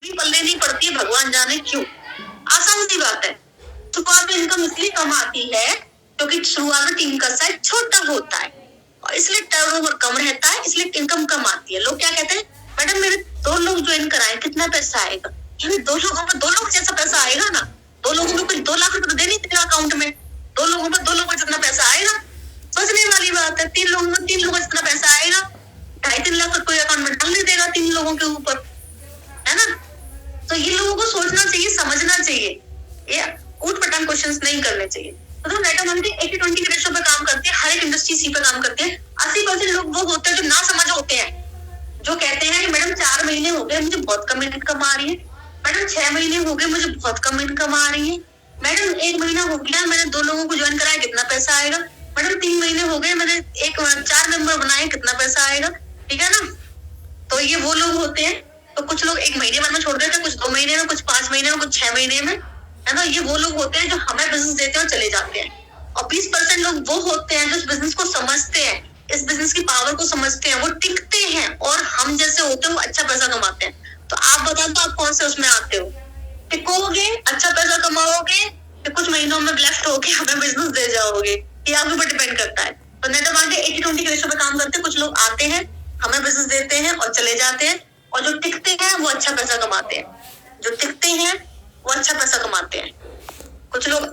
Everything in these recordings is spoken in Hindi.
भी पल्ले नहीं पड़ती है, भगवान जाने क्यों। आसान सी बात है। शुरुआत में इनकम इसलिए कम आती है क्योंकि शुरुआत में टीम का साइज छोटा होता है और इसलिए टर्नओवर कम रहता है, इसलिए इनकम कम आती है। लोग क्या कहते हैं, मैडम मेरे 2 लोग ज्वाइन कराए, कितना पैसा आएगा? 2 लोगों में 2 लोग जैसा पैसा आएगा ना। 2 लोगों में कुछ 2 लाख रुपए तो दे नहीं तेरा अकाउंट में, 2 लोगों में 2 लोगों जितना पैसा आएगा। सोचने वाली बात है। 3 लोगों में 3 लोगों जितना पैसा आएगा, 2.5-3 लाख कोई अकाउंट में डाल नहीं देगा 3 लोगों के ऊपर, है ना। तो ये लोगों को सोचना चाहिए, समझना चाहिए, ये ऊट पटांग क्वेश्चंस नहीं करने चाहिए। तो नेटा मार्केटिंग 80-20 के रेशो पे काम करती है, हर एक इंडस्ट्री सी पे काम करती है। 80% लोग वो होते हैं जो ना समझ होते हैं, जो कहते हैं कि मैडम 4 महीने हो गए मुझे बहुत कम इनकम आ रही है, मैडम 6 महीने हो गए मुझे बहुत कम इनकम आ रही है, मैडम 1 महीना हो गया मैंने 2 लोगों को ज्वाइन कराया, कितना पैसा आएगा, मैडम 3 महीने हो गए मैंने 4 मेंबर बनाए, कितना पैसा आएगा। ठीक है ना। तो ये वो लोग होते हैं। तो कुछ लोग 1 महीने बाद में छोड़ देते हैं, कुछ 2 महीने में, कुछ 5 महीने में, कुछ 6 महीने में, है ना। ये वो लोग होते हैं जो हमें बिजनेस देते हैं और चले जाते हैं। और 20% लोग वो होते हैं जो इस बिजनेस को समझते हैं, इस बिजनेस की पावर को समझते हैं, वो टिकते हैं और हम जैसे होते हैं वो अच्छा पैसा कमाते हैं। तो आप बता दो आप कौन से उसमें आते हो, टिकोगे, अच्छा पैसा कमाओगे, फिर कुछ महीनों में लेफ्ट होके हमें बिजनेस दे जाओगे, ये आप ऊपर डिपेंड करता है। तो नेटवर्क मार्केटिंग 80-20 के रेशो पे काम करते हैं। कुछ लोग आते हैं, हमें बिजनेस देते हैं और चले जाते हैं, और जो टिकते हैं वो अच्छा पैसा कमाते हैं। जो टिकते हैं वो अच्छा पैसा कमाते हैं। कुछ लोग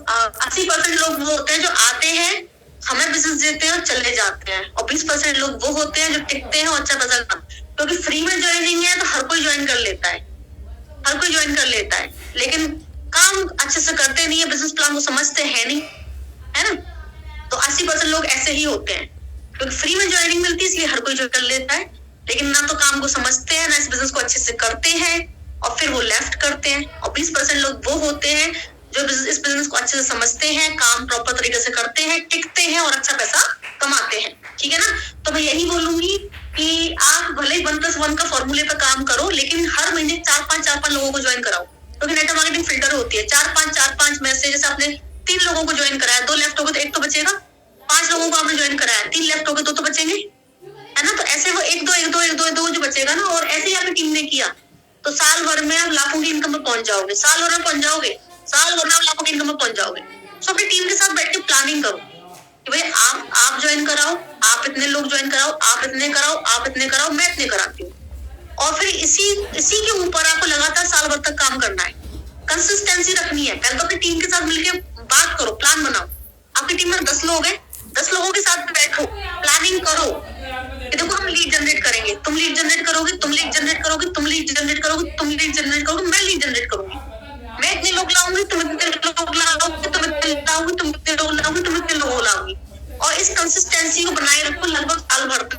80% लोग वो होते हैं जो आते हैं, हमें बिजनेस देते हैं और चले जाते हैं, और 20% लोग वो होते हैं जो टिकते हैं और अच्छा पैसा कमाते हैं। क्योंकि फ्री में ज्वाइनिंग है तो हर कोई ज्वाइन कर लेता है, हर कोई ज्वाइन कर लेता है, लेकिन काम अच्छे से करते नहीं है, बिजनेस प्लान को समझते हैं नहीं, है ना। तो 80% लोग ऐसे ही होते हैं, क्योंकि फ्री में ज्वाइनिंग मिलती है इसलिए हर कोई ज्वाइन कर लेता है, लेकिन ना तो काम को समझते हैं, ना इस बिजनेस को अच्छे से करते हैं, और फिर वो लेफ्ट करते हैं। और 20% लोग वो होते हैं जो इस बिजनेस को अच्छे से समझते हैं, काम प्रॉपर तरीके से करते हैं, टिकते हैं और अच्छा पैसा कमाते हैं। ठीक है ना। तो मैं यही बोलूंगी कि आप भले ही 1+1 का फॉर्मूले पे काम करो, लेकिन हर महीने 4-5 लोगों को ज्वाइन कराओ, क्योंकि नेटवर्क मार्केटिंग फिल्टर होती है। 4-5 में से जैसे आपने 3 लोगों को ज्वाइन कराया, 2 लेफ्ट हो गए तो 1 तो बचेगा। 5 लोगों को आपने ज्वाइन कराया, 3 लेफ्ट हो गए तो बचेंगे, है ना। तो ऐसे वो 1-2 जो बचेगा ना, और ऐसे ही आपकी टीम ने किया तो साल भर में आप लाखों की इनकम में पहुंच जाओगे, साल भर में पहुंच जाओगे, साल भर में आप लाखों की इनकम में पहुंच जाओगे। तो अपनी टीम के साथ बैठ के प्लानिंग करो कि भाई आप ज्वाइन कराओ, आप इतने लोग ज्वाइन कराओ, आप इतने कराओ, आप इतने कराओ, मैं इतने कराती हूँ, और फिर इसी के ऊपर आपको लगातार साल भर तक काम करना है, कंसिस्टेंसी रखनी है। पहले तो अपनी टीम के साथ मिलकर बात करो, प्लान बनाओ। आपकी टीम में 10 लोग हैं, 10 लोगों के साथ बैठो, प्लानिंग करो कि देखो हम लीड जनरेट करेंगे, तुम लीड जनरेट करोगे, तुम लीड जनरेट करोगे, तुम लीड जनरेट करोगे, तुम लीड जनरेट करोगे, मैं लीड जनरेट करूंगी, मैं इतने लोग लाऊंगी, तुम इतने लोग लाओगे, तुम इतने लाओगे, तुम इतने लोग लाओगे, तुम इतने लोग लाओगी। और इस कंसिस्टेंसी को बनाए रखो लगभग साल भर तक।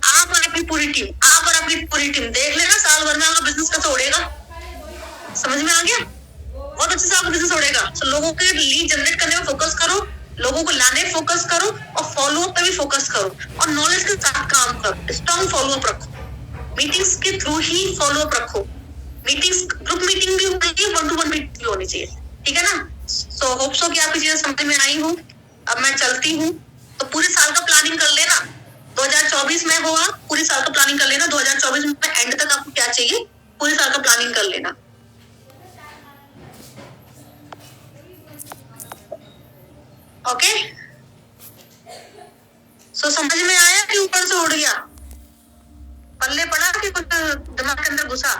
आप और आपकी पूरी टीम देख लेना साल भर में आपका बिजनेस कैसे उड़ेगा। समझ में आ गया। बहुत अच्छे से आपका बिजनेस उड़ेगा। तो लोगों के लीड जनरेट करने में फोकस करो, लोगों को लाने फोकस करो, और फॉलोअप पे भी फोकस करो, और नॉलेज के साथ काम करो, स्ट्रॉन्ग फॉलोअप रखो, मीटिंग्स के थ्रू ही फॉलोअप रखो। मीटिंग्स ग्रुप मीटिंग भी होनी चाहिए, 1-to-1 मीटिंग भी होनी चाहिए। ठीक है ना। सो होप सो कि आपकी चीजें समझ में आई हूँ। अब मैं चलती हूँ। तो पूरे साल का प्लानिंग कर लेना, 2024 में हो आप पूरे साल का प्लानिंग कर लेना, 2024 में एंड तक आपको क्या चाहिए पूरे साल का प्लानिंग कर लेना। ओके। सो समझ में आया कि ऊपर से उड़ गया, पल्ले पड़ा कि कुछ दिमाग के अंदर घुसा?